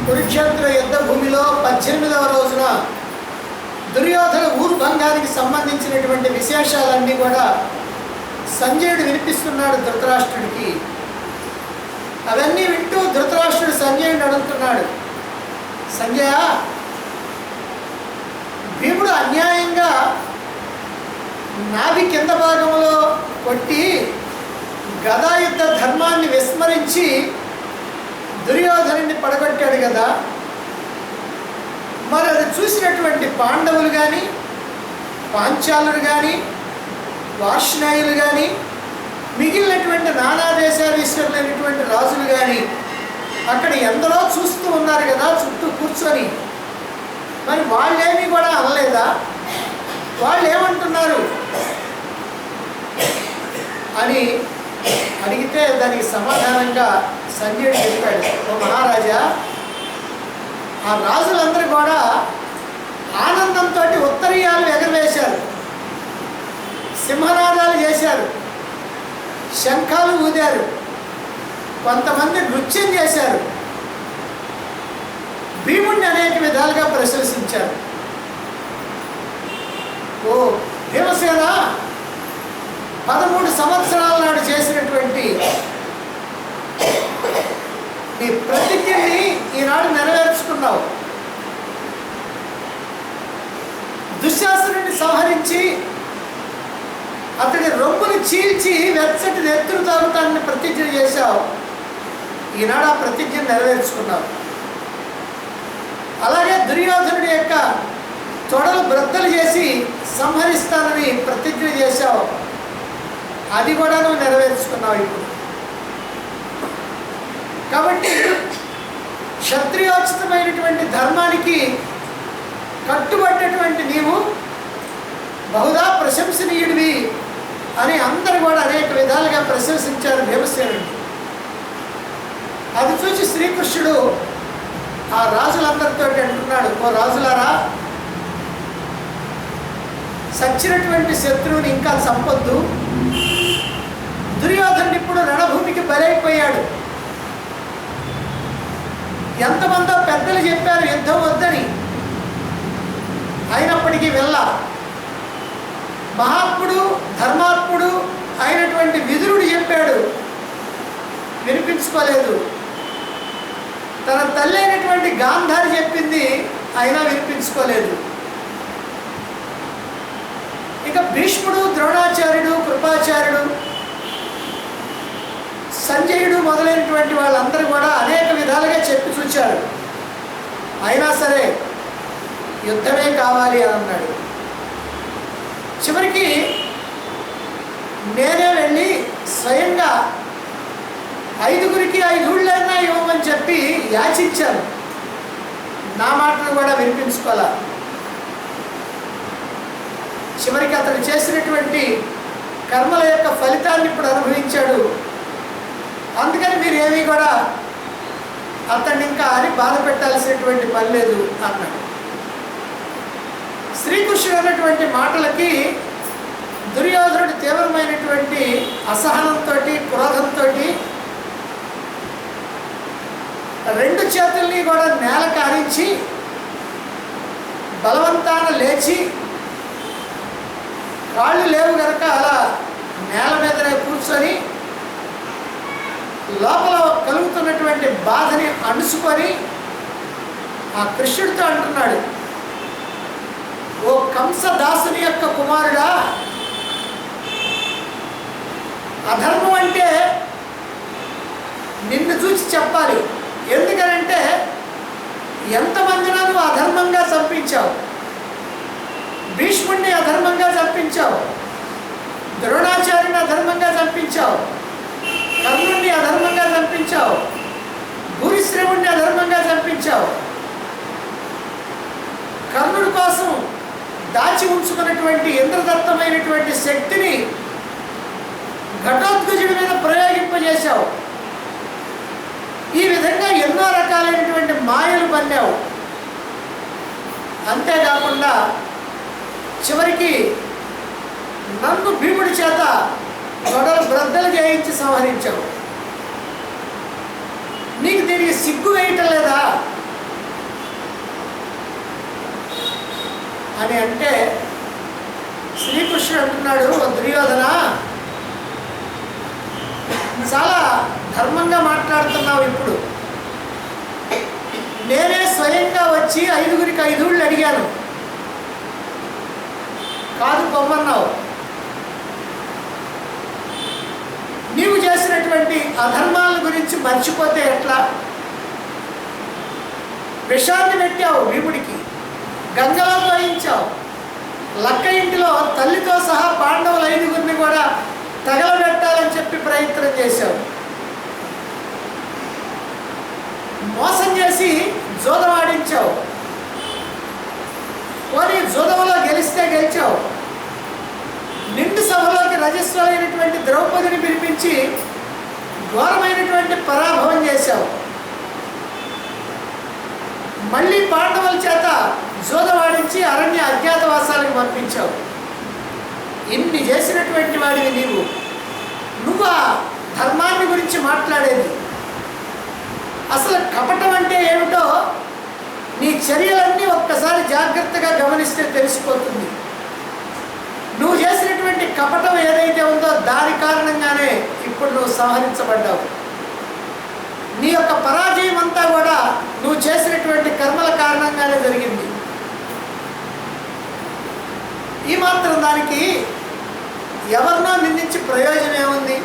కురుక్షేత్ర యుద్ధ భూమిలో 18వ రోజున దుర్యోధన ఊరుభంగానికి సంబంధించినటువంటి విశేషాలన్నీ కూడా సంజయుడు వినిపిస్తున్నాడు ధృతరాష్ట్రుడికి. అవన్నీ వింటూ ధృతరాష్ట్రుడు సంజయుడిని అడుగుతున్నాడు, సంజయ, భీముడు అన్యాయంగా నాభి కింద భాగంలో కొట్టి గదాయుద్ధ ధర్మాన్ని విస్మరించి దుర్యోధనుడిని పడగొట్టాడు కదా, మరి అది చూసినటువంటి పాండవులు కానీ, పాంచాలులు కానీ, వార్ష్ణేయులు కానీ, మిగిలినటువంటి నానా దేశాధీశ్వరులైనటువంటి రాజులు కానీ అక్కడ ఎందరో చూస్తూ ఉన్నారు కదా చుట్టూ కూర్చొని, మరి వాళ్ళేమీ కూడా అనలేదా? వాళ్ళు ఏమంటున్నారు అని అడిగితే దానికి సమాధానంగా సంజయుడు చెప్పాడు, ఓ మహారాజా, ఆ రాజులందరూ కూడా ఆనందంతో ఉత్తరీయాలు ఎగరవేశారు, సింహనాదాలు చేశారు, శంఖాలు ఊదారు, కొంతమంది నృత్యం చేశారు, భీముడిని అనేక విధాలుగా ప్రశంసించారు. ఓ భీమసేన, 13 సంవత్సరాల నాడు చేసినటువంటి నీ ప్రతిజ్ఞని ఈనాడు నెరవేర్చుకున్నావు. దుశ్శాసనుడిని సంహరించి అతడి రొమ్మును చీల్చి వెచ్చటి నెత్తురు తాగుతానని ప్రతిజ్ఞ చేశావు. ఈనాడు ఆ ప్రతిజ్ఞను నెరవేర్చుకున్నావు. అలాగే దుర్యోధనుడి యొక్క తొడలు బ్రద్దలు చేసి సంహరిస్తానని ప్రతిజ్ఞ చేశావు. అది కూడా నువ్వు నెరవేర్చుకున్నావు ఇప్పుడు. కాబట్టి క్షత్రియోచితమైనటువంటి ధర్మానికి కట్టుబడ్డటువంటి నీవు బహుదా ప్రశంసనీయుడివి అని అందరూ కూడా అనేక విధాలుగా ప్రశంసించారు భీమసేనుడిని. అది చూసి శ్రీకృష్ణుడు ఆ రాజులందరితో అంటున్నాడు, ఓ రాజులారా, సచ్చినటువంటి శత్రువుని ఇంకా చంపొద్దు. దుర్యోధనుడు ఇప్పుడు రణభూమికి బలైపోయాడు. ఎంతమందో పెద్దలు చెప్పారు యుద్ధం వద్దని, అయినప్పటికీ వెళ్ళ. మహాత్ముడు ధర్మాత్ముడు అయినటువంటి విదురుడు చెప్పాడు, వినిపించుకోలేదు. తన తల్లి అయినటువంటి గాంధారి చెప్పింది, అయినా వినిపించుకోలేదు. ఇక భీష్ముడు, ద్రోణాచార్యుడు, కృపాచార్యుడు, సంజయుడు మొదలైనటువంటి వాళ్ళందరూ కూడా అనేక విధాలుగా చెప్పి చూచారు. అయినా సరే యుద్ధమే కావాలి అని అన్నాడు. చివరికి నేనే వెళ్ళి స్వయంగా 5గురికి 5 ఊళ్ళైనా ఇవ్వమని చెప్పి యాచించాను. నా మాటను కూడా వినిపించుకోవాలా. చివరికి అతను చేసినటువంటి కర్మల యొక్క ఫలితాన్ని ఇప్పుడు అనుభవించాడు. అందుకని మీరేమీ కూడా అతన్ని ఇంకా అని బాధ పెట్టాల్సినటువంటి పని లేదు అన్నాడు. శ్రీకృష్ణుడు అన్నటువంటి మాటలకి దుర్యోధనుడు తీవ్రమైనటువంటి అసహనంతో, క్రోధంతో 2 చేతుల్ని కూడా నేల కారించి బలవంతాన లేచి, కాళ్ళు లేవు కనుక అలా నేల మీదనే కూర్చొని లోపల కలుగుతున్నటువంటి బాధని అణుచుకొని ఆ కృష్ణుడితో అంటున్నాడు, ఓ కంసదాసుని యొక్క కుమారుడా, అధర్మం అంటే నిన్ను చూసి చెప్పాలి. ఎందుకనంటే ఎంతమందిని నువ్వు అధర్మంగా చంపించావు. భీష్ముడిని అధర్మంగా చంపించావు, ద్రోణాచార్యుని అధర్మంగా చంపించావు, కర్ణుడిని అధర్మంగా చంపించావు, భూరిశ్రవుడిని అధర్మంగా చంపించావు. కర్ణుడి కోసం దాచి ఉంచుకున్నటువంటి ఇంద్రదత్తమైనటువంటి శక్తిని ఘటోత్కచుడి మీద ప్రయోగింపజేశావు. ఈ విధంగా ఎన్నో రకాలైనటువంటి మాయలు పన్నావు. అంతేకాకుండా చివరికి నన్ను భీముడి చేత గొడవలు బ్రద్దలు చేయించి సంహరించావు. నీకు దీనికి సిగ్గు వేయటం లేదా అని అంటే శ్రీకృష్ణుడు అంటున్నాడు, దుర్యోధన చాలా ధర్మంగా మాట్లాడుతున్నావు. ఇప్పుడు నేనే స్వయంగా వచ్చి 5గురికి 5 ఊళ్ళు అడిగాను, కాదు పొమ్మన్నావు. నీవు చేసినటువంటి అధర్మాల గురించి మర్చిపోతే ఎట్లా? విషాన్ని పెట్టావు భీముడికి, గంగలో పోయించావు, లక్క ఇంటిలో తల్లితో సహా పాండవుల 5గురిని కూడా తగలబెట్టాలని చెప్పి ప్రయత్నం చేశావు. మోసం చేసి జూదం ఆడించావు. పోనీ జూదంలో గెలిస్తే గెలిచావు. నిండు సభలోకి రజస్వలైనటువంటి ద్రౌపదిని పిలిపించి ఘోరమైనటువంటి పరాభవం చేశావు. మళ్ళీ పాండవుల చేత జూదవాడించి అరణ్య అజ్ఞాతవాసాలకు పంపించావు. ఇన్ని చేసినటువంటి వాడివి నువ్వు ఆ ధర్మాన్ని గురించి మాట్లాడేది. అసలు కపటం అంటే ఏమిటో నీ చర్యలన్నీ ఒక్కసారి జాగ్రత్తగా గమనిస్తే తెలిసిపోతుంది. నువ్వు చేసినటువంటి కపటం ఏదైతే ఉందో దాని కారణంగానే ఇప్పుడు నువ్వు సంహరించబడ్డావు. నీ యొక్క పరాజయం అంతా కూడా నువ్వు చేసినటువంటి కర్మల కారణంగానే జరిగింది. ఈ మాత్రం దానికి ఎవరినో నిందించి ప్రయోజనం ఏముంది?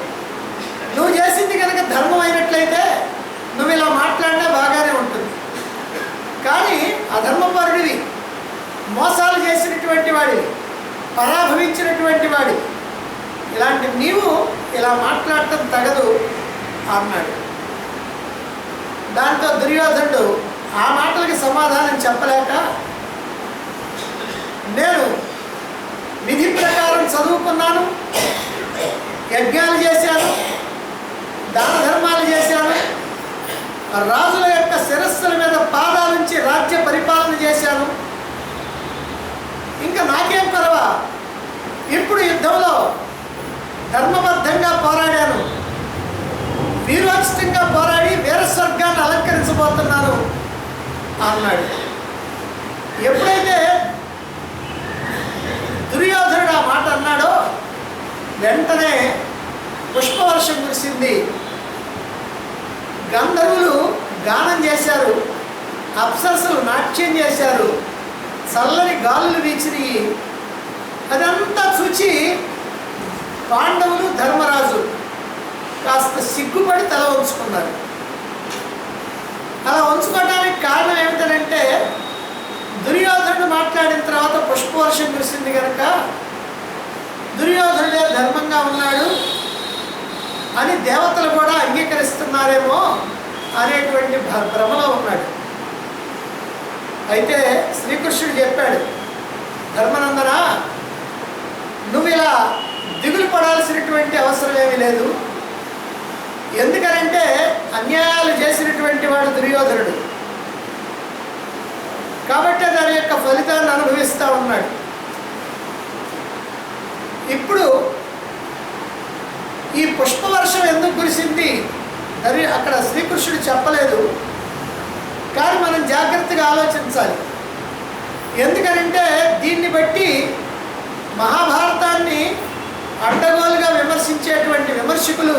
నువ్వు చేసింది కనుక ధర్మం అయినట్లయితే నువ్వు ఇలా మాట్లాడినా బాగానే ఉంటుంది. కానీ అధర్మపరుడివి, మోసాలు చేసినటువంటి వాడివి, పరాభవించినటువంటి వాడి, ఇలాంటి నీవు ఇలా మాట్లాడటం తగదు అన్నాడు. దాంతో దుర్యోధనుడు ఆ మాటలకి సమాధానం చెప్పలేక, నేను విధి ప్రకారం చదువుకున్నాను, యజ్ఞాలు చేశాను, దాన ధర్మాలు చేశాను, రాజుల యొక్క శిరస్సుల మీద పాదాలుంచి రాజ్య పరిపాలన చేశాను, ఇంకా నాకేం పర్వా? ఇప్పుడు యుద్ధంలో ధర్మబద్ధంగా పోరాడాను, వీరోచితంగా పోరాడి వీరస్వర్గాన్ని అలంకరించబోతున్నాను అన్నాడు. ఎప్పుడైతే దుర్యోధనుడు ఆ మాట అన్నాడో వెంటనే పుష్పవర్షం కురిసింది. గంధర్వులు గానం చేశారు, అప్సరసలు నాట్యం చేశారు, చల్లని గాలులు వీచినాయి. అదంతా చూచి పాండవులు ధర్మరాజు కాస్త సిగ్గుపడి తల ఉంచుకున్నారు. అలా ఉంచుకోవడానికి కారణం ఏమిటంటే దుర్యోధనుడు మాట్లాడిన తర్వాత పుష్పవర్షం కురిసింది కనుక దుర్యోధనుడే ధర్మంగా ఉన్నాడు అని దేవతలు కూడా అంగీకరిస్తున్నారేమో అనేటువంటి భ్రమలో ఉన్నాడు. అయితే శ్రీకృష్ణుడు చెప్పాడు, ధర్మనందన, నువ్వు ఇలా దిగులు పడాల్సినటువంటి అవసరం ఏమీ లేదు. ఎందుకనంటే అన్యాయాలు చేసినటువంటి వాడు దుర్యోధనుడు కాబట్టి దాని యొక్క ఫలితాన్ని అనుభవిస్తూ ఉన్నాడు. ఇప్పుడు ఈ పుష్పవర్షం ఎందుకు కురిసింది అక్కడ శ్రీకృష్ణుడు చెప్పలేదు. కానీ మనం జాగ్రత్తగా ఆలోచించాలి. ఎందుకనంటే దీన్ని బట్టి మహాభారతాన్ని అడ్డగోలుగా విమర్శించేటువంటి విమర్శకులు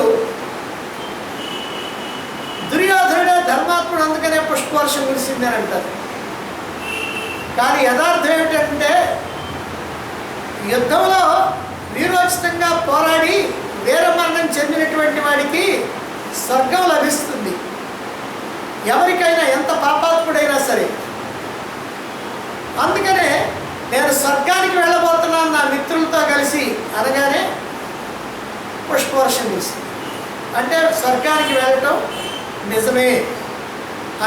దుర్యోధనుడే ధర్మాత్ముడు అందుకనే పుష్పవర్షం కురిసింది అని అంటారు. కానీ యథార్థం ఏమిటంటే యుద్ధంలో వీరోచితంగా పోరాడి వీరమరణం చెందినటువంటి వాడికి స్వర్గం లభిస్తుంది. ఎవరికైనా ఎంత పాపాత్ముడైనా సరే. అందుకనే నేను స్వర్గానికి వెళ్ళబోతున్నాను నా మిత్రులతో కలిసి అనగానే పుష్పవర్షం కురిసింది. అంటే స్వర్గానికి వెళ్ళటం నిజమే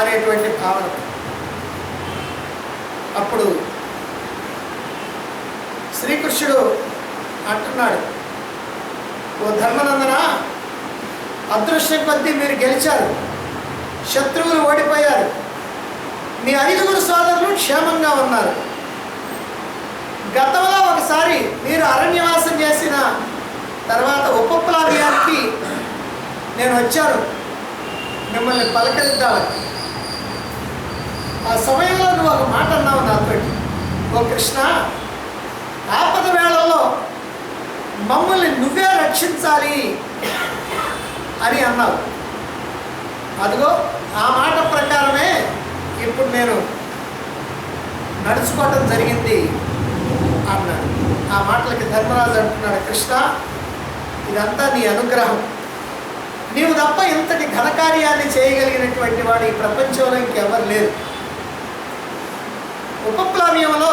అనేటువంటి భావన. అప్పుడు శ్రీకృష్ణుడు అంటున్నాడు, ఓ ధర్మనందన, అదృష్టం కొద్దీ మీరు గెలిచారు, శత్రువులు ఓడిపోయారు, మీ 5గురు సోదరులు క్షేమంగా ఉన్నారు. గతంలో ఒకసారి మీరు అరణ్యవాసం చేసిన తర్వాత ఉపప్లావ్యానికి నేను వచ్చాను మిమ్మల్ని పలకరిద్దామని. ఆ సమయంలో నువ్వు ఒక మాట అన్నావు నాతోటి, ఓ కృష్ణ, ఆపద వేళల్లో మమ్మల్ని నువ్వే రక్షించాలి అని అన్నావు. అదిగో ఆ మాట ప్రకారమే ఇప్పుడు నేను నడుచుకోవటం జరిగింది అన్నాడు. ఆ మాటలకి ధర్మరాజు అంటున్నాడు, కృష్ణ, ఇదంతా నీ అనుగ్రహం. నీవు తప్ప ఇంతటి ఘనకార్యాన్ని చేయగలిగినటువంటి వాడు ఈ ప్రపంచంలో ఇంకెవరు లేరు. ఉపప్లవ్యంలో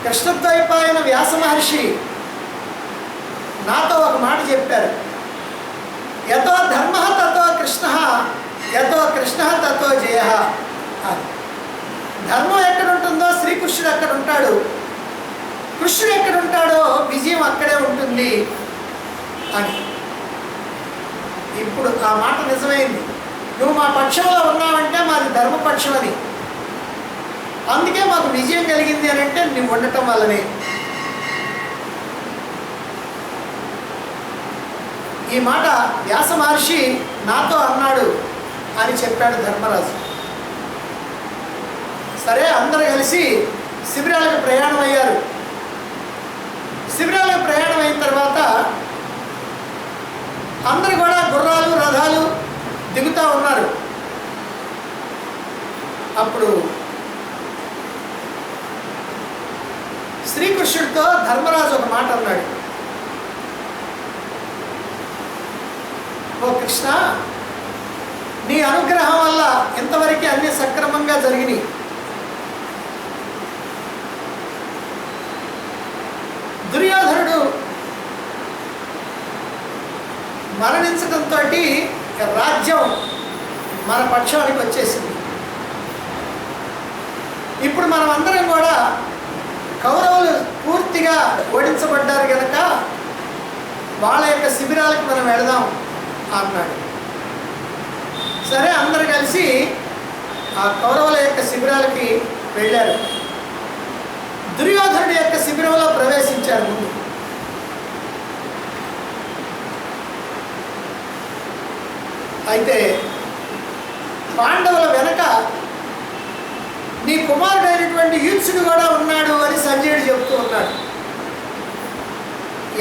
కృష్ణద్వైపాయన వ్యాస మహర్షి నాతో ఒక మాట చెప్పారు. యతో ధర్మ తతో కృష్ణ, యతో కృష్ణ తతో జయ. ధర్మం ఎక్కడుంటుందో శ్రీకృష్ణుడు అక్కడ ఉంటాడు, కృష్ణుడు ఎక్కడుంటాడో విజయం అక్కడే ఉంటుంది అని. ఇప్పుడు ఆ మాట నిజమైంది. నువ్వు మా పక్షంలో ఉన్నావంటే మాది ధర్మపక్షం అని. అందుకే మాకు విజయం కలిగింది అని అంటే నువ్వు ఉండటం వల్లనే. ఈ మాట వ్యాస మహర్షి నాతో అన్నాడు అని చెప్పాడు ధర్మరాజు. సరే, అందరూ కలిసి శిబిరాలకు ప్రయాణం అయ్యారు. శిబిరాలకు ప్రయాణం అయిన తర్వాత అందరూ కూడా గుర్రాలు రథాలు దిగుతూ ఉన్నారు. అప్పుడు శ్రీకృష్ణుడితో ధర్మరాజు ఒక మాట అన్నాడు. ఓ కృష్ణ, నీ అనుగ్రహం వల్ల ఇంతవరకు అన్ని సక్రమంగా జరిగినాయి. దుర్యోధనుడు మరణించడంతో రాజ్యం మన పక్షానికి వచ్చేసింది. ఇప్పుడు మనం అందరం కూడా కౌరవులు పూర్తిగా ఓడించబడ్డారు కనుక వాళ్ళ యొక్క శిబిరాలకు మనం వెళదాం అన్నాడు. సరే, అందరూ కలిసి ఆ కౌరవుల యొక్క శిబిరాలకి వెళ్ళారు. దుర్యోధనుడి యొక్క శిబిరంలో ప్రవేశించారు. ముందు అయితే పాండవుల వెనక నీ కుమారుడైనటువంటి యూత్సుడు కూడా ఉన్నాడు అని సంజయుడు చెప్తూ ఉన్నాడు.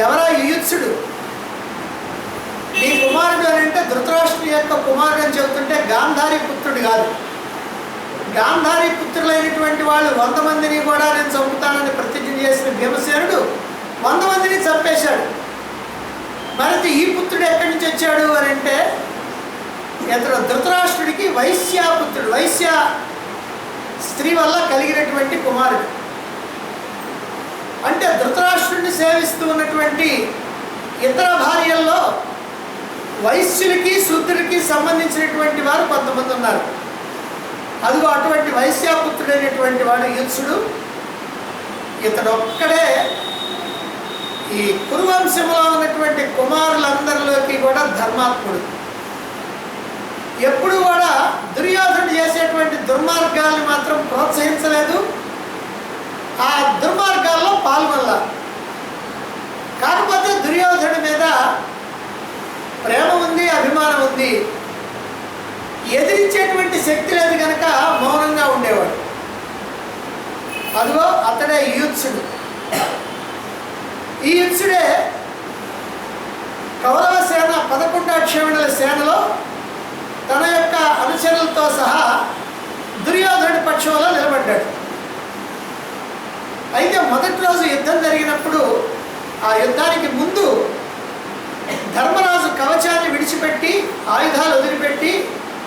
ఎవరా యూత్సుడు? నీ కుమారుడు అని అంటే ధృతరాష్ట్రుడి యొక్క కుమారుడు అని చెబుతుంటే గాంధారి పుత్రుడు కాదు. గాంధారి పుత్రులైనటువంటి వాళ్ళు 100 మందిని కూడా నేను చంపుతానని ప్రతిజ్ఞ చేసిన భీమసేనుడు 100 మందిని చంపేశాడు. మరి ఈ పుత్రుడు ఎక్కడి నుంచి వచ్చాడు అని అంటే ఇతడు ధృతరాష్ట్రుడికి వైశ్యాపుత్రుడు, వైశ్య స్త్రీ వల్ల కలిగినటువంటి కుమారుడు. అంటే ధృతరాష్ట్రుడిని సేవిస్తూ ఉన్నటువంటి ఇతర భార్యల్లో వైశ్యులకి శూద్రుడికి సంబంధించినటువంటి వారు కొంతమంది ఉన్నారు. అదిగో అటువంటి వైశ్యాపుత్రుడైనటువంటి వాడు యూత్సుడు. ఇతడు ఒక్కడే ఈ కురువంశంలో ఉన్నటువంటి కుమారులందరిలోకి కూడా ధర్మాత్ముడు. ఎప్పుడు కూడా దుర్యోధనుడు చేసేటువంటి దుర్మార్గాల్ని మాత్రం ప్రోత్సహించలేదు, ఆ దుర్మార్గాల్లో పాల్గొనల. కాకపోతే దుర్యోధనుడి మీద ప్రేమ ఉంది, అభిమానం ఉంది. ఎదిరించేటువంటి శక్తి లేదు కనుక మౌనంగా ఉండేవాడు. అదిగో అతడే యూత్సుడు. ఈ యూత్సుడే కౌరవ సేన 11 అక్షౌహిణుల సేనలో తన యొక్క అనుచరులతో సహా దుర్యోధనుడి పక్షంలో నిలబడ్డాడు. అయితే మొదటి రోజు యుద్ధం జరిగినప్పుడు ఆ యుద్ధానికి ముందు ధర్మరాజు కవచాన్ని విడిచిపెట్టి ఆయుధాలు వదిలిపెట్టి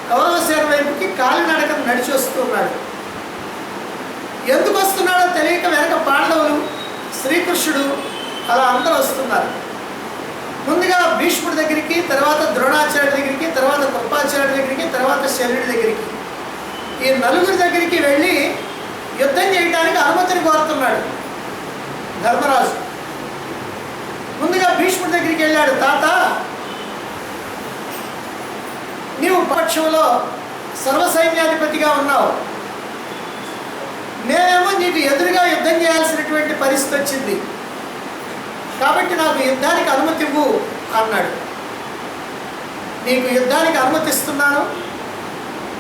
కౌరవ సేన వైపుకి కాలినడకను నడిచి వస్తూ ఉన్నాడు. ఎందుకు వస్తున్నాడో తెలియక వెనక పాండవులు, శ్రీకృష్ణుడు అలా అందరూ వస్తున్నారు. ముందుగా భీష్ముడి దగ్గరికి, తర్వాత ద్రోణాచార్యుడి దగ్గరికి, తర్వాత కృపాచార్యుడి దగ్గరికి, తర్వాత శల్యుడి దగ్గరికి, ఈ 4 దగ్గరికి వెళ్ళి యుద్ధం చేయడానికి అనుమతిని కోరుతున్నాడు ధర్మరాజు. ముందుగా భీష్ముడి దగ్గరికి వెళ్ళాడు. తాత, నీవు పక్షంలో సర్వసైన్యాధిపతిగా ఉన్నావు, నేనేమో నీకు ఎదురుగా యుద్ధం చేయాల్సినటువంటి పరిస్థితి వచ్చింది, కాబట్టి నాకు యుద్ధానికి అనుమతి ఇవ్వు అన్నాడు. నీకు యుద్ధానికి అనుమతిస్తున్నాను,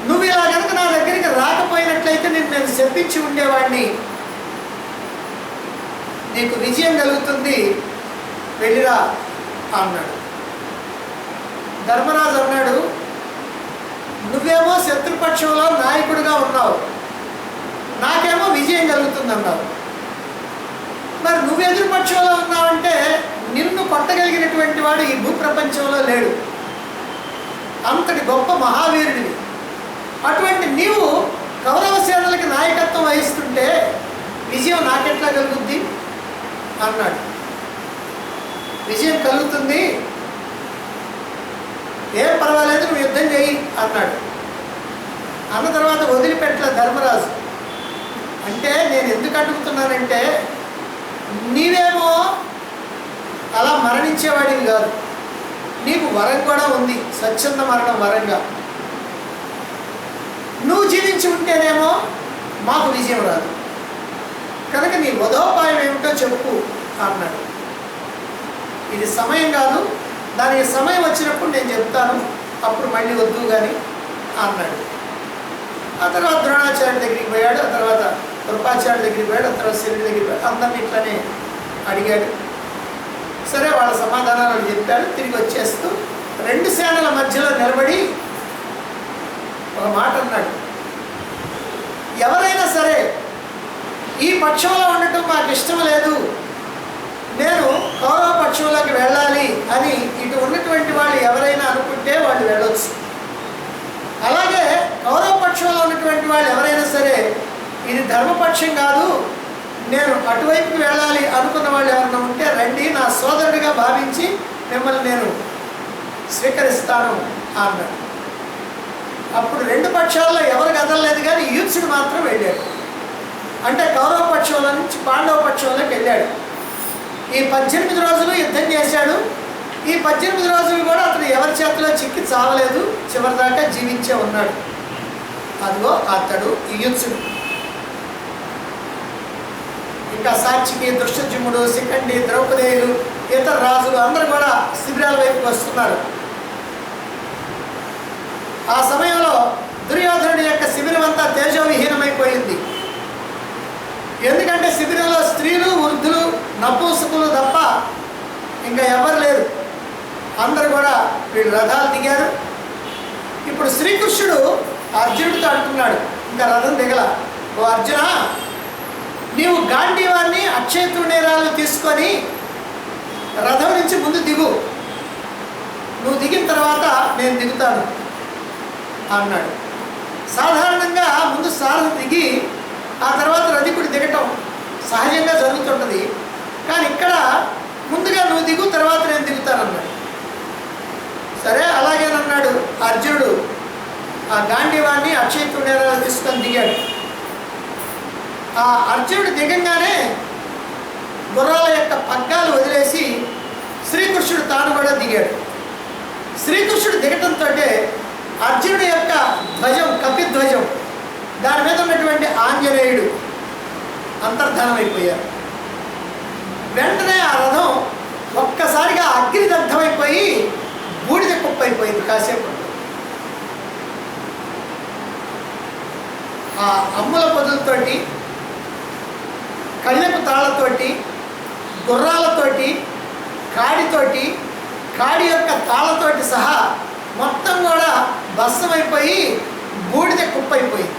నువ్వు ఇలా కనుక నా దగ్గరికి రాకపోయినట్లయితే నేను శపించి ఉండేవాడిని నీకు విజయం కలుగుతుంది, వెళ్ళిరా అన్నాడు. ధర్మరాజు అన్నాడు, నువ్వేమో శత్రుపక్షంలో నాయకుడిగా ఉన్నావు, నాకేమో విజయం కలుగుతుంది అన్నావు. మరి నువ్వు ఎదురుపక్షంలో ఉన్నావంటే నిన్ను కొట్టగలిగినటువంటి వాడు ఈ భూప్రపంచంలో లేడు, అంతటి గొప్ప మహావీరుడివి. అటువంటి నీవు కౌరవ సేనలకి నాయకత్వం వహిస్తుంటే విజయం నాకెట్లా కలుగుద్ది అన్నాడు. విజయం కలుగుతుంది, ఏం పర్వాలేదు, నువ్వు యుద్ధం చేయి అన్నాడు. అన్న తర్వాత వదిలిపెట్టలే ధర్మరాజు. అంటే నేను ఎందుకు అడుగుతున్నానంటే, నీవేమో అలా మరణించేవాడివి కాదు, నీకు వరం కూడా ఉంది, స్వచ్ఛంద మరణం వరంగా. నువ్వు జీవించి ఉంటేనేమో మాకు విజయం రాదు, కనుక నీ వధోపాయం ఏమిటో చెప్పు అన్నాడు. ఇది సమయం కాదు, దానికి సమయం వచ్చినప్పుడు నేను చెప్తాను, అప్పుడు మళ్ళీ వద్దు కానీ అన్నాడు. ఆ తర్వాత ద్రోణాచార్య దగ్గరికి పోయాడు, ఆ తర్వాత కృపాచార్య దగ్గరికి పోయాడు, ఆ తర్వాత శివుడి దగ్గరికి పోయాడు. అందరినీ ఇట్లనే అడిగాడు. సరే, వాళ్ళ సమాధానాలు చెప్పాడు. తిరిగి వచ్చేస్తూ రెండు సేనల మధ్యలో నిలబడి ఒక మాట అన్నాడు, ఎవరైనా సరే ఈ పక్షంలో ఉండటం మాకు ఇష్టం లేదు, నేను కౌరవ పక్షంలోకి వెళ్ళాలి అని ఇటు ఉన్నటువంటి వాళ్ళు ఎవరైనా అనుకుంటే వాళ్ళు వెళ్ళొచ్చు. అలాగే కౌరవ పక్షంలో ఉన్నటువంటి వాళ్ళు ఎవరైనా సరే ఇది ధర్మపక్షం కాదు, నేను అటువైపుకి వెళ్ళాలి అనుకున్న వాళ్ళు ఎవరైనా ఉంటే రండి, నా సోదరుడిగా భావించి మిమ్మల్ని నేను స్వీకరిస్తాను అన్నాడు. అప్పుడు రెండు పక్షాల్లో ఎవరు కదలలేదు, కానీ యూత్సుడు మాత్రం వెళ్ళాడు. అంటే కౌరవ పక్షంలో నుంచి పాండవ పక్షంలోకి వెళ్ళాడు. ఈ 18 రోజులు యుద్ధం చేశాడు. ఈ 18 రోజులు కూడా అతను ఎవరి చేతిలో చిక్కి చావలేదు, చివరిదాకా జీవించే ఉన్నాడు. అదిగో అతడు ఈ యూత్సుడు. ఇంకా సాక్షికి, దృష్టజుమ్ముడు, శిఖండి, ద్రౌపదేయులు, ఇతర రాజులు అందరూ కూడా శిబిరాల వైపుకి వస్తున్నారు. ఆ సమయంలో దుర్యోధనుడి యొక్క శిబిరం అంతా తేజోవిహీనమైపోయింది. ఎందుకంటే శిబిరంలో స్త్రీలు, వృద్ధులు, నపుంసకులు తప్ప ఇంకా ఎవరు లేరు. అందరూ కూడా వీళ్ళు రథాలు దిగారు. ఇప్పుడు శ్రీకృష్ణుడు అర్జునుడితో అంటున్నాడు, ఇంకా రథం దిగల, ఓ అర్జున, నీవు గాంధీవాన్ని అక్షయ తృణీరాలు తీసుకొని రథం నుంచి ముందు దిగు, నువ్వు దిగిన తర్వాత నేను దిగుతాను అన్నాడు. సాధారణంగా ముందు సారథి దిగి ఆ తర్వాత రథికుడు దిగటం సహజంగా జరుగుతుంటుంది. కానీ ఇక్కడ ముందుగా నువ్వు దిగు, తర్వాత నేను దిగుతానన్నాడు. సరే అలాగేనన్నాడు అర్జునుడు. ఆ గాంధీవాన్ని అక్షయ తృణీరాలు తీసుకొని దిగాడు. ఆ అర్జునుడు దిగంగానే గుర్రాల యొక్క పగ్గాలు వదిలేసి శ్రీకృష్ణుడు తాను కూడా దిగాడు. శ్రీకృష్ణుడు దిగటంతో అర్జునుడి యొక్క ధ్వజం, కపిధ్వజం, దాని మీద ఉన్నటువంటి ఆంజనేయుడు అంతర్ధానమైపోయారు. వెంటనే ఆ రథం ఒక్కసారిగా అగ్నిదగ్ధమైపోయి బూడిద కుప్పైపోయింది. కాసేపు ఆ అమ్ముల పొదులతోటి, కళ్ళెపు తాళ్ళతోటి, గుర్రాలతోటి, కాడితోటి, కాడి యొక్క తాళ్ళతోటి సహా మొత్తం కూడా భస్మమైపోయి బూడిద కుప్పైపోయింది.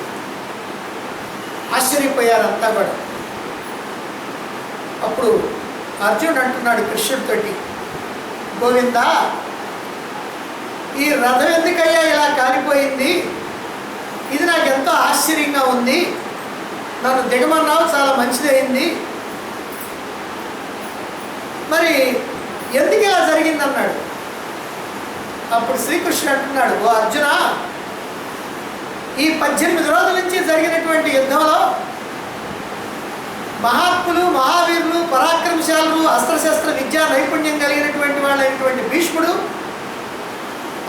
ఆశ్చర్యపోయారు అంతా కూడా. అప్పుడు అర్జునుడు అంటున్నాడు కృష్ణుడితోటి, గోవిందా, ఈ రథం ఎందుకయ్యా ఇలా కాలిపోయింది? ఇది నాకు ఎంతో ఆశ్చర్యంగా ఉంది, నన్ను దిగమన్నావు, చాలా మంచిదైంది, మరి ఎందుకు ఇలా జరిగిందన్నాడు. అప్పుడు శ్రీకృష్ణుడు అంటున్నాడు, ఓ అర్జున, ఈ 18 రోజుల నుంచి జరిగినటువంటి యుద్ధంలో మహాత్ములు, మహావీరులు, పరాక్రమశాలులు, అస్త్రశస్త్ర విద్యా నైపుణ్యం కలిగినటువంటి వాళ్ళైనటువంటి భీష్ముడు,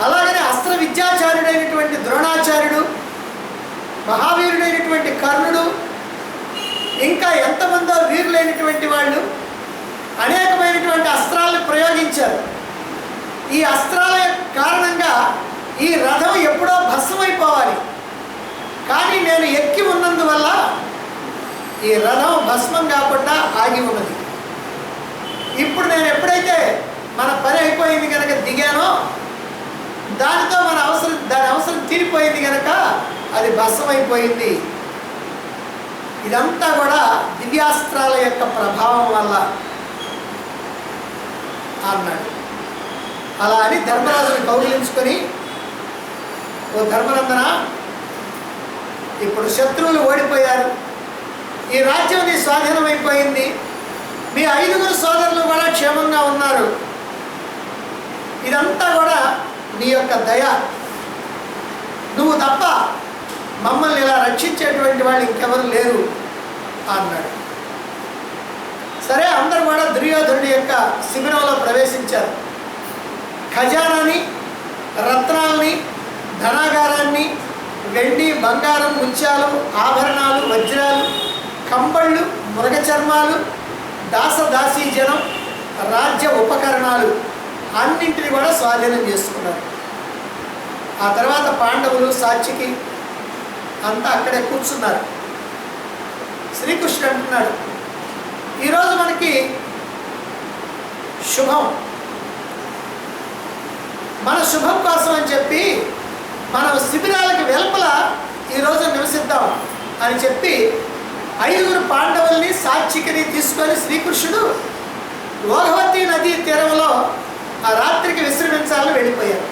అలాగనే అస్త్ర విద్యాచార్యుడైనటువంటి ద్రోణాచార్యుడు, మహావీరుడైనటువంటి కర్ణుడు, ఇంకా ఎంతమందో వీరులైనటువంటి వాళ్ళు అనేకమైనటువంటి అస్త్రాలను ప్రయోగించారు. ఈ అస్త్రాల కారణంగా ఈ రథం ఎప్పుడో భస్మైపోవాలి, కానీ నేను ఎక్కి ఉన్నందువల్ల ఈ రథం భస్మం కాకుండా ఆగి ఉన్నది. ఇప్పుడు నేను ఎప్పుడైతే మన పని అయిపోయింది కనుక దిగానో దానితో దాని అవసరం తీరిపోయింది కనుక అది భస్మైపోయింది. ఇదంతా కూడా దివ్యాస్త్రాల యొక్క ప్రభావం వల్ల అన్నాడు. అలా అని ధర్మరాజుని కౌగిలించుకొని, ఓ ధర్మనందన, ఇప్పుడు శత్రువులు ఓడిపోయారు, ఈ రాజ్యం నీ స్వాధీనమైపోయింది, మీ 5 సోదరులు కూడా క్షేమంగా ఉన్నారు, ఇదంతా కూడా నీ యొక్క దయ, నువ్వు తప్ప మమ్మల్ని ఇలా రక్షించేటువంటి వాళ్ళు ఇంకెవరు లేరు అన్నాడు. సరే, అందరూ కూడా దుర్యోధనుడి యొక్క శిబిరంలో ప్రవేశించారు. ఖజానాని, రత్నాలని, ధనాగారాన్ని, వెండి, బంగారం, ముత్యాలు, ఆభరణాలు, వజ్రాలు, కంబళ్ళు, మృగ చర్మాలు, దాసదాసీ జనం, రాజ్య ఉపకరణాలు అన్నింటినీ కూడా స్వాధీనం చేసుకున్నారు. ఆ తర్వాత పాండవులు, సాత్యకి అంతా అక్కడే కూర్చున్నారు. శ్రీకృష్ణుడు అంటున్నాడు, ఈరోజు మనకి శుభం, మన శుభం కోసం అని చెప్పి మనం శిబిరాలకు వెలుపల ఈరోజు నివసిద్దాం అని చెప్పి 5 పాండవుల్ని, సాత్యకిని తీసుకొని శ్రీకృష్ణుడు ఓఘవతి నదీ తీరంలో ఆ రాత్రికి విశ్రమించాలని వెళ్ళిపోయారు.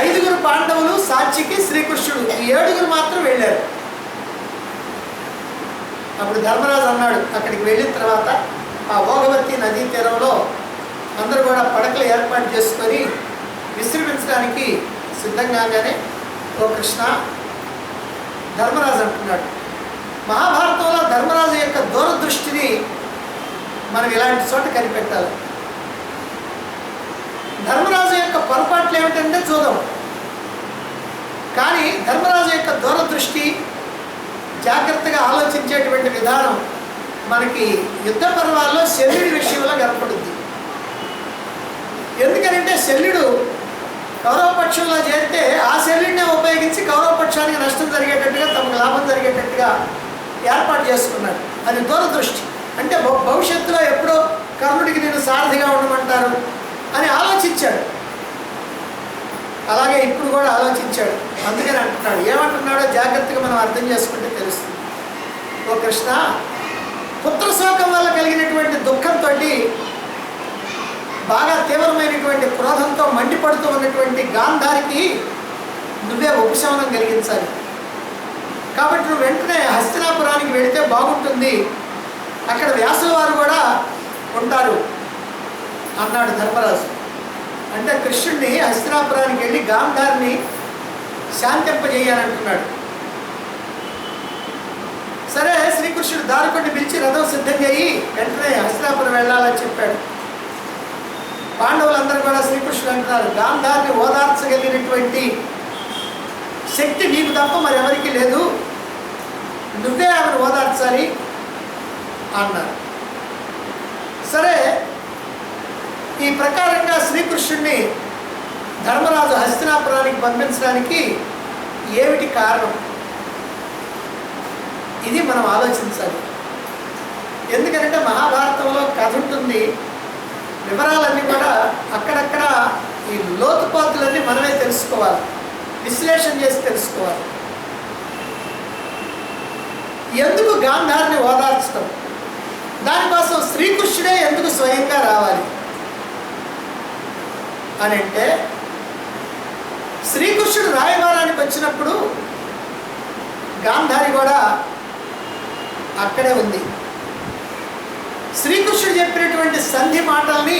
5 పాండవులు, సాత్యకి, శ్రీకృష్ణుడు, ఈ 7 మాత్రం వెళ్ళారు. అప్పుడు ధర్మరాజు అన్నాడు, అక్కడికి వెళ్ళిన తర్వాత ఆ ఓఘవతి నదీ తీరంలో అందరూ కూడా పడకలు ఏర్పాటు చేసుకొని విశ్రమించడానికి సిద్ధంగానే, ఓ కృష్ణ, ధర్మరాజు అంటున్నాడు, మహాభారతంలో ధర్మరాజు యొక్క దూరదృష్టిని మనం ఇలాంటి చోట కనిపెట్టాలి. ధర్మరాజు యొక్క పొరపాట్లు ఏమిటంటే చూద్దాం, కానీ ధర్మరాజు యొక్క దూరదృష్టి, జాగ్రత్తగా ఆలోచించేటువంటి విధానం మనకి యుద్ధ పర్వాల్లో శల్యుడి విషయంలో కనపడుద్ది. ఎందుకంటే శల్యుడు కౌరవపక్షంలో చేరితే ఆ శల్యుడినే ఉపయోగించి కౌరవపక్షానికి నష్టం జరిగేటట్టుగా, తమకు లాభం జరిగేటట్టుగా ఏర్పాటు చేసుకున్నాడు. అది దూరదృష్టి. అంటే భవిష్యత్తులో ఎప్పుడో కర్ణుడికి నేను సారథిగా ఉండమంటారు అని ఆలోచించాడు. అలాగే ఇప్పుడు కూడా ఆలోచించాడు. అందుకని అంటున్నాడు, ఏమంటున్నాడో జాగ్రత్తగా మనం అర్థం చేసుకుంటే తెలుస్తుంది. ఓ కృష్ణ, పుత్రశోకం వల్ల కలిగినటువంటి దుఃఖంతో, బాగా తీవ్రమైనటువంటి క్రోధంతో మండిపడుతూ ఉన్నటువంటి గాంధారికి నువ్వే ఉపశమనం కలిగించాలి. కాబట్టి నువ్వు వెంటనే హస్తినాపురానికి వెళితే బాగుంటుంది, అక్కడ వ్యాసుల వారు కూడా ఉంటారు అన్నాడు ధర్మరాజు. అంటే కృష్ణుడిని హస్తినాపురానికి వెళ్ళి గాంధారిని శాంతింపజేయాలంటున్నాడు. సరే, శ్రీకృష్ణుడు దారికొండి పిలిచి రథం సిద్ధం చేయి, వెంటనే హస్తినాపురం వెళ్ళాలని చెప్పాడు. పాండవులందరూ కూడా శ్రీకృష్ణుడు అంటున్నారు, గాంధారిని ఓదార్చగలిగినటువంటి శక్తి నీకు తప్ప మరెవరికి లేదు, నువ్వే ఆమెను ఓదార్చాలి అన్నారు. సరే, ఈ ప్రకారంగా శ్రీకృష్ణుడిని ధర్మరాజు హస్తినాపురానికి పంపించడానికి ఏమిటి కారణం, ఇది మనం ఆలోచించాలి. ఎందుకంటే మహాభారతంలో కథ ఉంటుంది, వివరాలన్నీ కూడా అక్కడక్కడ ఈ లోతుపాతులన్నీ మనమే తెలుసుకోవాలి, విశ్లేషణ చేసి తెలుసుకోవాలి. ఎందుకు గాంధారిని ఓదార్చడం, దానికోసం శ్రీకృష్ణుడే ఎందుకు స్వయంగా రావాలి అని అంటే, శ్రీకృష్ణుడు రాయబారానికి వచ్చినప్పుడు గాంధారి కూడా అక్కడే ఉంది. శ్రీకృష్ణుడు చెప్పినటువంటి సంధి మాటల్ని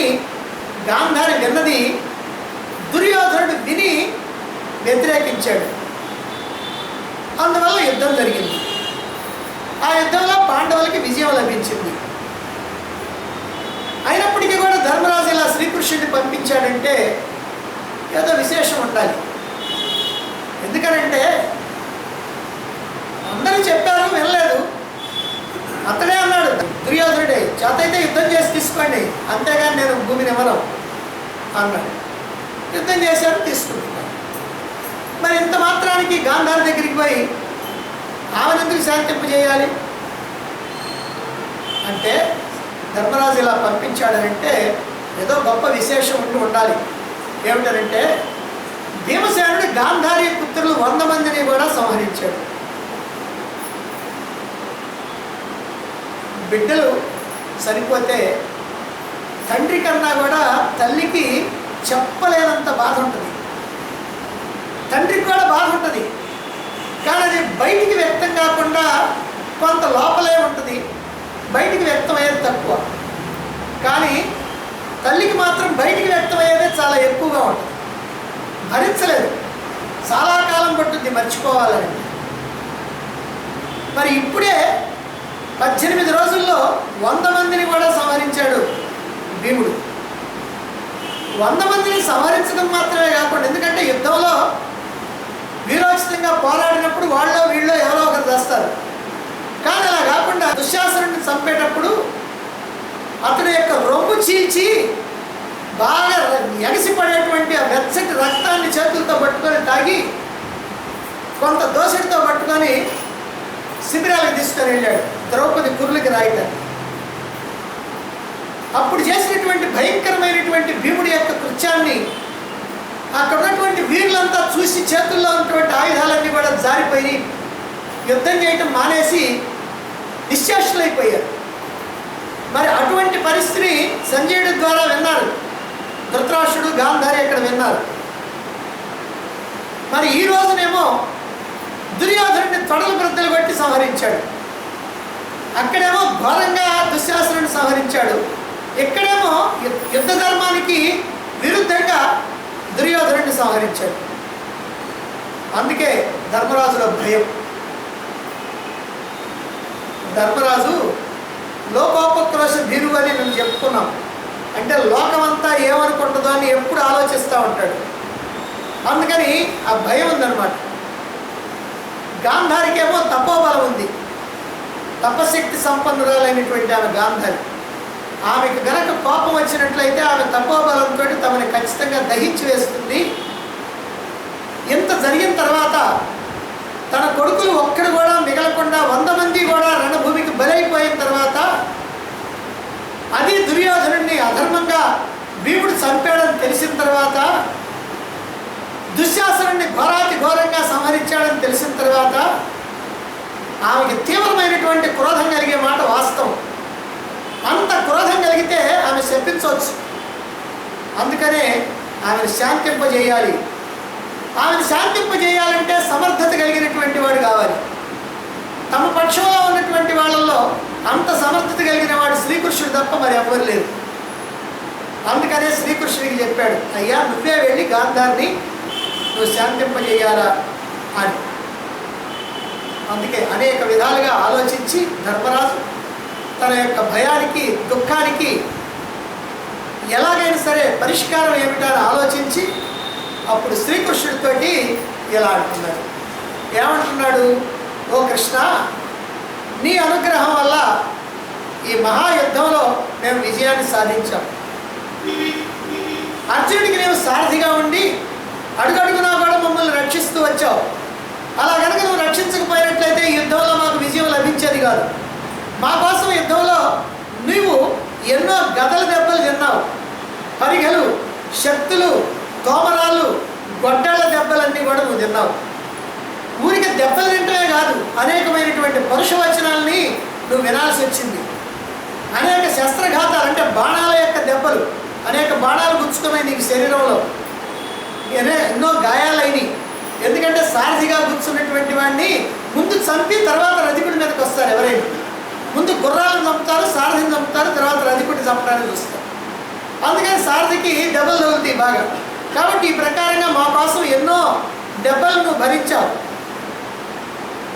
గాంధారి విన్నది, దుర్యోధనుడు విని వ్యతిరేకించాడు. అందువల్ల యుద్ధం జరిగింది. ఆ యుద్ధంలో పాండవులకి విజయం లభించింది. అయినప్పటికీ కూడా ధర్మరాజు ఇలా శ్రీకృష్ణుడిని పంపించాడంటే ఏదో విశేషం ఉండాలి. ఎందుకనంటే అందరూ చెప్పారు, వినలేదు. అతడే అన్నాడు, దుర్యోధనుడే, చేతైతే యుద్ధం చేసి తీసుకోండి, అంతేగాని నేను భూమిని ఇవ్వను అన్నాడు. యుద్ధం చేశారు, తీసుకుంటున్నాడు. మరి ఇంత మాత్రానికి గాంధారి దగ్గరికి పోయి ఆమెను ఎందుకు శాంతింపజేయాలి అంటే, ధర్మరాజు ఇలా పంపించాడనంటే ఏదో గొప్ప విశేషం ఉండి ఉండాలి. ఏమిటనంటే భీమసేనుడు గాంధారి పుత్రులు 100 మందిని కూడా సంహరించాడు. బిడ్డలు చనిపోతే తండ్రి కన్నా కూడా తల్లికి చెప్పలేనంత బాధ ఉంటుంది, తండ్రికి కూడా బాధ ఉంటుంది. కానీ అది బయటికి వ్యక్తం కాకుండా కొంత లోపలే ఉంటుంది, బయటికి వ్యక్తమయ్యేది తక్కువ. కానీ తల్లికి మాత్రం బయటికి వ్యక్తమయ్యేదే చాలా ఎక్కువగా ఉంటుంది, భరించలేదు, చాలా కాలం పట్టుద్ది మర్చిపోవాలని. మరి ఇప్పుడే 18 రోజుల్లో 100 మందిని కూడా సంహరించాడు భీముడు. 100 మందిని సంహరించడం మాత్రమే కాకుండా, ఎందుకంటే యుద్ధంలో వీరోచితంగా పోరాడినప్పుడు వాళ్ళో వీళ్ళో ఎవరో ఒకరు చేస్తారు. కానీ అలా కాకుండా దుశ్శాసనుడిని చంపేటప్పుడు అతని యొక్క రొమ్ము చీల్చి బాగా ఎగసిపడేటువంటి ఆ వెచ్చటి రక్తాన్ని చేతులతో పట్టుకొని తాగి కొంత దోసెడితో పట్టుకొని శిబిరాలకు తీసుకొని వెళ్ళాడు ద్రౌపది కుర్లకి రాయటానికి. అప్పుడు చేసినటువంటి భయంకరమైనటువంటి భీముడి యొక్క కృత్యాన్ని అక్కడ ఉన్నటువంటి వీరులంతా చూసి చేతుల్లో ఉన్నటువంటి ఆయుధాలన్నీ కూడా జారిపోయి యుద్ధం చేయటం మానేసి నిశ్చేష్టులైపోయారు. మరి అటువంటి పరిస్థితిని సంజయుడి ద్వారా విన్నారు ధృతరాష్ట్రుడు, గాంధారి అక్కడ విన్నారు. మరి ఈ రోజునేమో దుర్యోధనుడిని తొడలు బ్రద్దలు కొట్టి సంహరించాడు, అక్కడేమో ఘోరంగా దుశ్శాసనుడిని సంహరించాడు, ఇక్కడేమో యుద్ధ ధర్మానికి విరుద్ధంగా దుర్యోధనుడిని సంహరించాడు. అందుకే ధర్మరాజులో భయం. ధర్మరాజు లోకోపక్రోశ భీరువు అని నేను చెప్పుకున్నాం. అంటే లోకమంతా ఏమనుకుంటుందో అని ఎప్పుడు ఆలోచిస్తూ ఉంటాడు. అందుకని ఆ భయం ఉందన్నమాట. గాంధారికేమో తపోబలం ఉంది, తపశక్తి సంపన్నురాలైనటువంటి ఆమె గాంధారి. ఆమెకు గనక కోపం వచ్చినట్లయితే ఆమె తపోబలంతో తమని ఖచ్చితంగా దహించి వేస్తుంది. ఇంత జరిగిన తర్వాత తన కొడుకులు ఒక్కడు కూడా మిగలకుండా 100 మంది కూడా రణభూమికి బలైపోయిన తర్వాత అది దుర్యోధనుడిని అధర్మంగా భీముడు చంపాడని తెలిసిన తర్వాత, దుశ్శాసనుడిని ఘోరాతి ఘోరంగా సంహరించాడని తెలిసిన తర్వాత ఆమెకి తీవ్రమైనటువంటి క్రోధం కలిగే మాట వాస్తవం. అంత క్రోధం కలిగితే ఆమె శపించవచ్చు. అందుకనే ఆమెను శాంతింపజేయాలి. ఆమెను శాంతింపజేయాలంటే సమర్థత కలిగినటువంటి వాడు కావాలి. తమ పక్షంలో ఉన్నటువంటి వాళ్ళల్లో అంత సమర్థత కలిగిన వాడు శ్రీకృష్ణుడు తప్ప మరి ఎవరు లేరు. అందుకనే శ్రీకృష్ణుడికి చెప్పాడు, అయ్యా నువ్వే వెళ్ళి గాంధారిని నువ్వు శాంతింపజేయాలా అని. అందుకే అనేక విధాలుగా ఆలోచించి ధర్మరాజు తన యొక్క భయానికి దుఃఖానికి ఎలాగైనా సరే పరిష్కారం ఏమిటని ఆలోచించి అప్పుడు శ్రీకృష్ణుడితోటి ఇలా అంటున్నాడు. ఏమంటున్నాడు? ఓ కృష్ణ, నీ అనుగ్రహం వల్ల ఈ మహాయుద్ధంలో మేము విజయాన్ని సాధించాం. అర్జునుడికి నీవు సారథిగా ఉండి అడుగడుగునా కూడా మమ్మల్ని రక్షిస్తూ వచ్చావు. అలా కనుక నువ్వు రక్షించకపోయినట్లయితే ఈ యుద్ధంలో మాకు విజయం లభించేది కాదు. మా కోసం యుద్ధంలో నీవు ఎన్నో గదల దెబ్బలు తిన్నావు, పరిగెలు, శక్తులు, తోమరాళ్ళు, గొడ్డాళ్ళ దెబ్బలన్నీ కూడా నువ్వు తిన్నావు. ఊరికి దెబ్బలు తింటమే కాదు, అనేకమైనటువంటి పరుషవచనాలని నువ్వు వినాల్సి వచ్చింది. అనేక శస్త్రఘాతాలు అంటే బాణాల యొక్క దెబ్బలు, అనేక బాణాలు గుచ్చుకున్నాయి నీకు శరీరంలో, ఎన్నో గాయాలైనవి. ఎందుకంటే సారథిగా కూర్చున్నటువంటి వాడిని ముందు చంపి తర్వాత రధికుడి మీదకి వస్తారు. ఎవరైనా ముందు గుర్రాలను చంపుతారు, సారథిని చంపుతారు, తర్వాత రధికుడిని చంపడానికి చూస్తారు. అందుకని సారథికి దెబ్బలు తగులుతాయి బాగా. కాబట్టి ఈ ప్రకారంగా మా కోసం ఎన్నో దెబ్బలు నువ్వు భరించావు.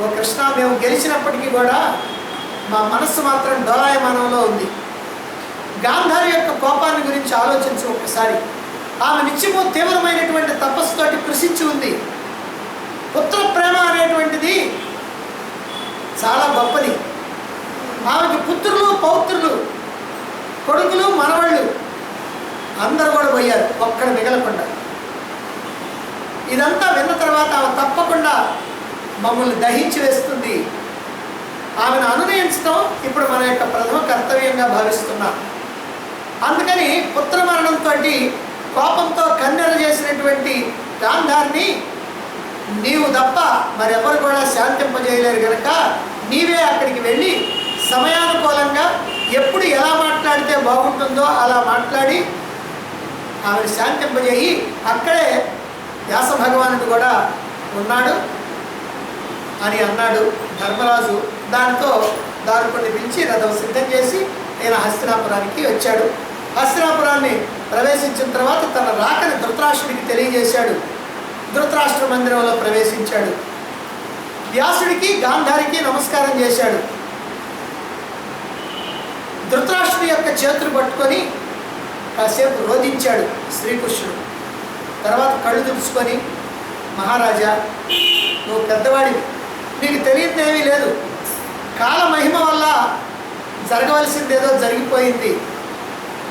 ఓ కృష్ణ, మేము గెలిచినప్పటికీ కూడా మా మనస్సు మాత్రం డోలాయమానంలో ఉంది. గాంధారి యొక్క కోపాన్ని గురించి ఆలోచించి ఒక్కసారి. ఆమె నిత్యము తీవ్రమైనటువంటి తపస్సుతోటి కృషించి ఉంది. పుత్ర ప్రేమ అనేటువంటిది చాలా గొప్పది. ఆమెకి పుత్రులు, పౌత్రులు, కొడుకులు, మనవళ్ళు అందరూ కూడా పోయారు, ఒక్కడ మిగలకుండా. ఇదంతా విన్న తర్వాత ఆమె తప్పకుండా మమ్మల్ని దహించి వేస్తుంది, ఆమెను అనునయించడం ఇప్పుడు మన యొక్క ప్రథమ కర్తవ్యంగా భావిస్తున్నాం. అందుకని పుత్ర మరణంతో కోపంతో కన్నెర చేసినటువంటి గాంధారిని నీవు తప్ప మరెవరు కూడా శాంతింపజేయలేరు కనుక నీవే అక్కడికి వెళ్ళి సమయానుకూలంగా ఎప్పుడు ఎలా మాట్లాడితే బాగుంటుందో అలా మాట్లాడి ఆమెను శాంతింపజేయి. అక్కడే వ్యాస భగవానుడు కూడా ఉన్నాడు అని అన్నాడు ధర్మరాజు. దానితో దారుకుని పిలిచి రథం సిద్ధం చేసి నేను హస్తినాపురానికి వచ్చాడు. హస్తినాపురాన్ని ప్రవేశించిన తర్వాత తన రాకని ధృతరాష్ట్రుడికి తెలియజేశాడు. ధృతరాష్ట్ర మందిరంలో ప్రవేశించాడు. వ్యాసుడికి గాంధారికి నమస్కారం చేశాడు. ధృతరాష్ట్రుడి యొక్క చేతులు పట్టుకొని కాసేపు రోధించాడు శ్రీకృష్ణుడు. తర్వాత కళ్ళు తుడుచుకొని, మహారాజా నువ్వు పెద్దవాడివి, నీకు తెలియదేమీ లేదు, కాలమహిమ వల్ల జరగవలసిందేదో జరిగిపోయింది.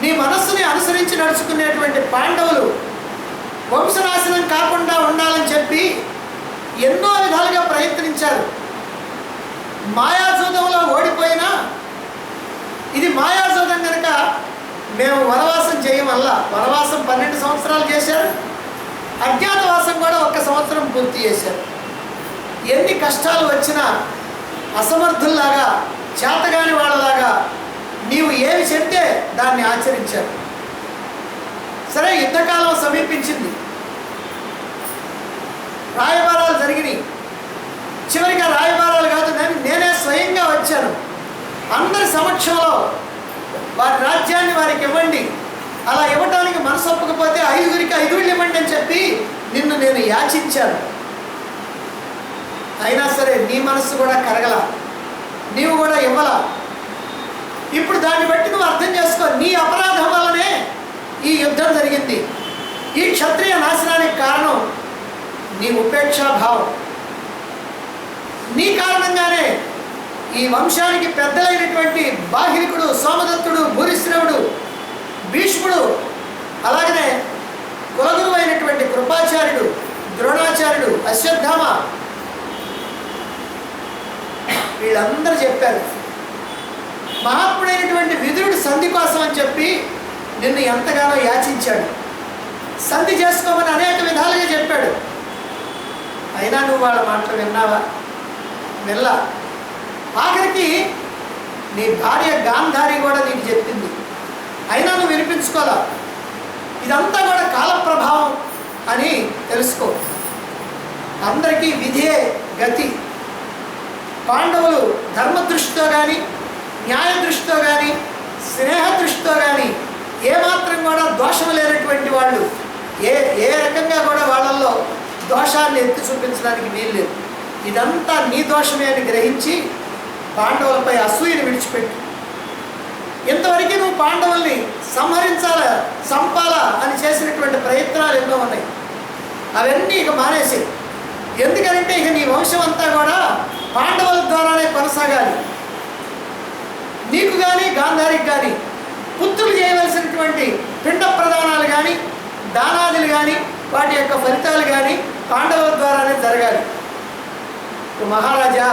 నీ మనస్సుని అనుసరించి నడుచుకునేటువంటి పాండవులు వంశనాశనం కాకుండా ఉండాలని చెప్పి ఎన్నో విధాలుగా ప్రయత్నించారు. మాయాజూదంలో ఓడిపోయినా ఇది మాయాజూదం కనుక మేము వనవాసం చేయం వల్ల వనవాసం 12 సంవత్సరాలు చేశారు. అజ్ఞాతవాసం కూడా 1 సంవత్సరం పూర్తి చేశారు. ఎన్ని కష్టాలు వచ్చినా అసమర్థుల్లాగా, చేతగాని వాళ్ళలాగా నీవు ఏమి చెప్తే దాన్ని ఆచరించారు. సరే, యుద్ధకాలం సమీపించింది, రాయబారాలు జరిగినాయి. చివరిగా రాయబారాలు కాదు, నేనే స్వయంగా వచ్చాను. అందరి సమక్షంలో వారి రాజ్యాన్ని వారికి ఇవ్వండి, అలా ఇవ్వటానికి మనసు ఒప్పకపోతే 5గురికి 5 ఇవ్వండి అని చెప్పి నిన్ను నేను యాచించాను. అయినా సరే నీ మనస్సు కూడా కరగల, నీవు కూడా ఇవ్వాల. ఇప్పుడు దాన్ని బట్టి నువ్వు అర్థం చేసుకో, నీ అపరాధం వల్లనే ఈ యుద్ధం జరిగింది. ఈ క్షత్రియ నాశనానికి కారణం నీ ఉపేక్షాభావం. నీ కారణంగానే ఈ వంశానికి పెద్దలైనటువంటి బాహిలికుడు, సోమదత్తుడు, భూరిశ్రవుడు, భీష్ముడు, అలాగనే కులగురు అయినటువంటి కృపాచార్యుడు, ద్రోణాచార్యుడు, అశ్వత్థామ వీళ్ళందరూ చెప్పారు. మహాత్ముడైనటువంటి విదురుడు సంధి కోసం అని చెప్పి నిన్ను ఎంతగానో యాచించాడు. సంధి చేసుకోమని అనేక విధాలుగా చెప్పాడు. అయినా నువ్వు వాళ్ళ మాటలు విన్నావా? వినలా. ఆఖరికి నీ భార్య గాంధారి కూడా నీకు చెప్పింది, అయినా నువ్వు వినిపించుకోవాలా. ఇదంతా కూడా కాలప్రభావం అని తెలుసుకో. అందరికీ విధియే గతి. పాండవులు ధర్మదృష్టితో కానీ, న్యాయ దృష్టితో కానీ, స్నేహ దృష్టితో కానీ ఏమాత్రం కూడా దోషం లేనటువంటి వాళ్ళు. ఏ రకంగా కూడా వాళ్ళల్లో దోషాన్ని ఎత్తి చూపించడానికి వీల్లేదు. ఇదంతా నీ దోషమే అని గ్రహించి పాండవులపై అసూయని విడిచిపెట్టు. ఇంతవరకు నువ్వు పాండవుల్ని సంహరించాలా, చంపాలా అని చేసినటువంటి ప్రయత్నాలు ఎన్నో ఉన్నాయి. అవన్నీ ఇక మానేసి. ఎందుకంటే ఇక నీ వంశం అంతా కూడా పాండవుల ద్వారానే కొనసాగాలి. నీకు కానీ, గాంధారికి కానీ పుత్రులు చేయవలసినటువంటి పిండ ప్రదానాలు కానీ, దానాదులు కానీ, వాటి యొక్క ఫలితాలు కానీ పాండవుల ద్వారానే జరగాలి. మహారాజా,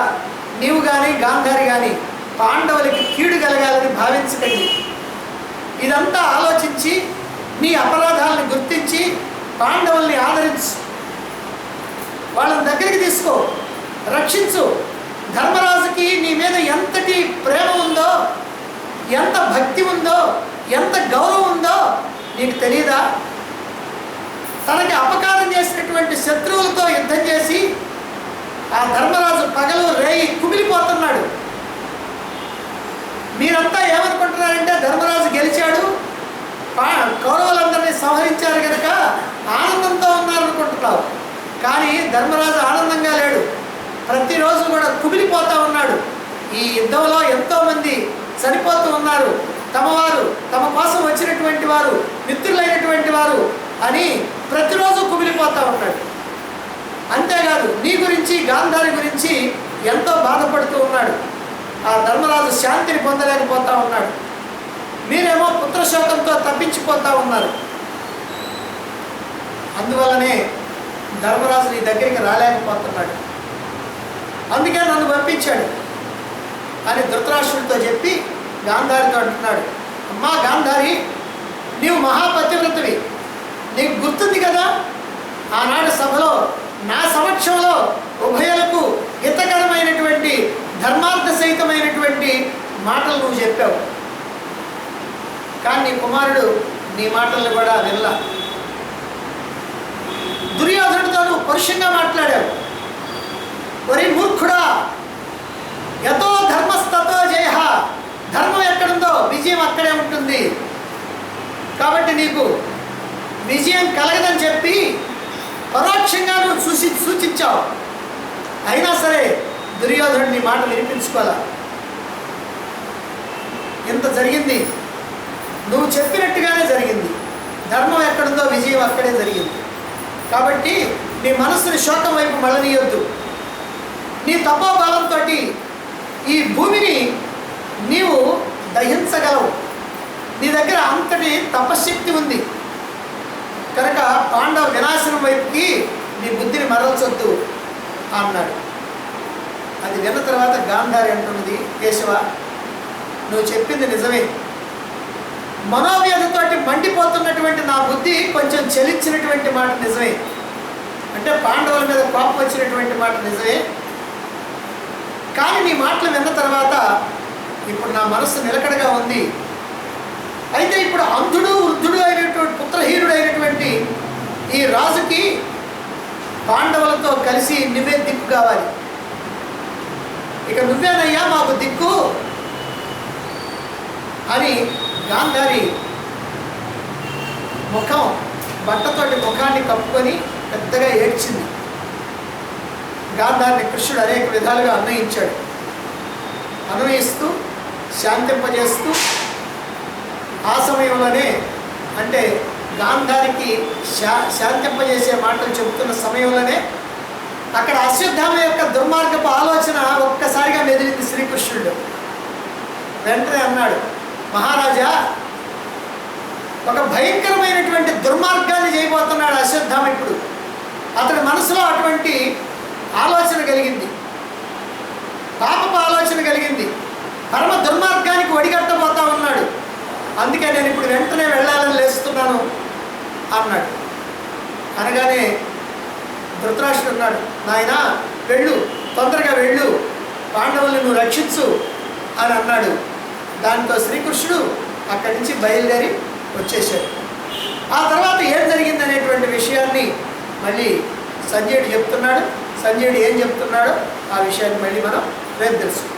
నీవు కానీ, గాంధారి కానీ పాండవులకి కీడు కలగాలని భావించకండి. ఇదంతా ఆలోచించి నీ అపరాధాలను గుర్తించి పాండవుల్ని ఆదరించు, వాళ్ళని దగ్గరికి తీసుకో, రక్షించు. ధర్మరాజుకి నీ మీద ఎంతటి ప్రేమ ఉందో, ఎంత భక్తి ఉందో, ఎంత గౌరవం ఉందో నీకు తెలియదా? తనకి అపకారం చేసినటువంటి శత్రువులతో యుద్ధం చేసి ఆ ధర్మరాజు పగలు రేయి కుమిలిపోతున్నాడు. మీరంతా ఏమనుకుంటున్నారంటే ధర్మరాజు గెలిచాడు, కౌరవులందరినీ సంహరించారు కనుక ఆనందంతో ఉన్నారనుకుంటున్నావు. కానీ ధర్మరాజు ఆనందంగా లేడు, ప్రతిరోజు కూడా కుమిలిపోతూ ఉన్నాడు. ఈ యుద్ధంలో ఎంతోమంది చనిపోతూ ఉన్నారు, తమవారు, తమ కోసం వచ్చినటువంటి వారు, మిత్రులైనటువంటి వారు అని ప్రతిరోజు కుమిలిపోతూ ఉన్నాడు. అంతేకాదు నీ గురించి, గాంధారి గురించి ఎంతో బాధపడుతూ ఉన్నాడు. ఆ ధర్మరాజు శాంతిని పొందలేకపోతూ ఉన్నాడు. మీరేమో పుత్రశోకంతో తప్పించిపోతూ ఉన్నారు. అందువల్లనే ధర్మరాజు నీ దగ్గరికి రాలేకపోతున్నాడు. అందుకే నన్ను పంపించాడు. అని ధృతరాష్ట్రుడితో చెప్పి గాంధారితో అంటున్నాడు, అమ్మా గాంధారి, నీవు మహాపతివ్రతవి, నీకు గుర్తుంది కదా ఆనాడు సభలో నా సమక్షంలో ఉభయులకు హితకరమైనటువంటి ధర్మార్థ సహితమైనటువంటి మాటలు నువ్వు చెప్పావు. కానీ నీ కుమారుడు నీ మాటలను కూడా వినలా. దుర్యోధనుడితో నువ్వు పరుషంగా మాట్లాడావు. ఒరి మూర్ఖుడా, యతో ధర్మస్తతో జయ, ధర్మం ఎక్కడుందో విజయం అక్కడే ఉంటుంది. కాబట్టి నీకు విజయం కలగదని చెప్పి పరోక్షంగా నువ్వు సూచించావు. అయినా సరే దుర్యోధనుడు నీ మాట వినిపించుకోవాలా. ఇంత జరిగింది, నువ్వు చెప్పినట్టుగానే జరిగింది. ధర్మం ఎక్కడుందో విజయం అక్కడే జరిగింది. కాబట్టి నీ మనస్సుని శోకం వైపు మళ్ళనీయొద్దు. నీ తపోబలంతో ఈ భూమిని నీవు దహించగలవు. నీ దగ్గర అంతటి తపశక్తి ఉంది కనుక పాండవ వినాశనం వైపుకి నీ బుద్ధిని మరల్చొద్దు అన్నాడు. అది విన్న తర్వాత గాంధారి అంటున్నది, కేశవ నువ్వు చెప్పింది నిజమే. మనోవ్యధతోటి మండిపోతున్నటువంటి నా బుద్ధి కొంచెం చలించినటువంటి మాట నిజమే. అంటే పాండవుల మీద కోపం వచ్చినటువంటి మాట నిజమే. కానీ నీ మాటలు విన్న తర్వాత ఇప్పుడు నా మనస్సు నిలకడగా ఉంది. అయితే ఇప్పుడు అంధుడు వృద్ధుడు అయినటువంటి పుత్రహీనుడు అయినటువంటి ఈ రాజుకి పాండవులతో కలిసి నువ్వే దిక్కు కావాలి. ఇక నువ్వేనయ్యా మాకు దిక్కు అని గాంధారి ముఖం బట్టతోటి ముఖాన్ని కప్పుకొని పెద్దగా ఏడ్చింది. గాంధారిని కృష్ణుడు అనేక విధాలుగా అన్వయించాడు. అన్వయిస్తూ శాంతింపజేస్తూ ఆ సమయంలోనే, అంటే గాంధారికి శాంతింపజేసే మాటలు చెబుతున్న సమయంలోనే అక్కడ అశ్వత్థామ యొక్క దుర్మార్గపు ఆలోచన ఒక్కసారిగా మెదిలింది శ్రీకృష్ణుడు. వెంటనే అన్నాడు, మహారాజా, ఒక భయంకరమైనటువంటి దుర్మార్గాన్ని చేయబోతున్నాడు అశ్వత్థామ. ఇప్పుడు అతడి మనసులో అటువంటి ఆలోచన కలిగింది, పాపపు ఆలోచన కలిగింది, పరమ దుర్మార్గానికి ఒడిగట్టబోతా ఉన్నాడు. అందుకే నేను ఇప్పుడు వెంటనే వెళ్ళాలని లేస్తున్నాను అన్నాడు. అనగానే ధృతరాష్ట్రుడు అన్నాడు, నాయన వెళ్ళు, తొందరగా వెళ్ళు, పాండవుల్ని నువ్వు రక్షించు అని అన్నాడు. దాంతో శ్రీకృష్ణుడు అక్కడి నుంచి బయలుదేరి వచ్చేసాడు. ఆ తర్వాత ఏం జరిగింది అనేటువంటి విషయాన్ని మళ్ళీ సంజయుడు చెప్తున్నాడు. సంజయుడు ఏం చెప్తున్నాడో ఆ విషయాన్ని మళ్ళీ మనం రేపు తెలుసుకుందాం.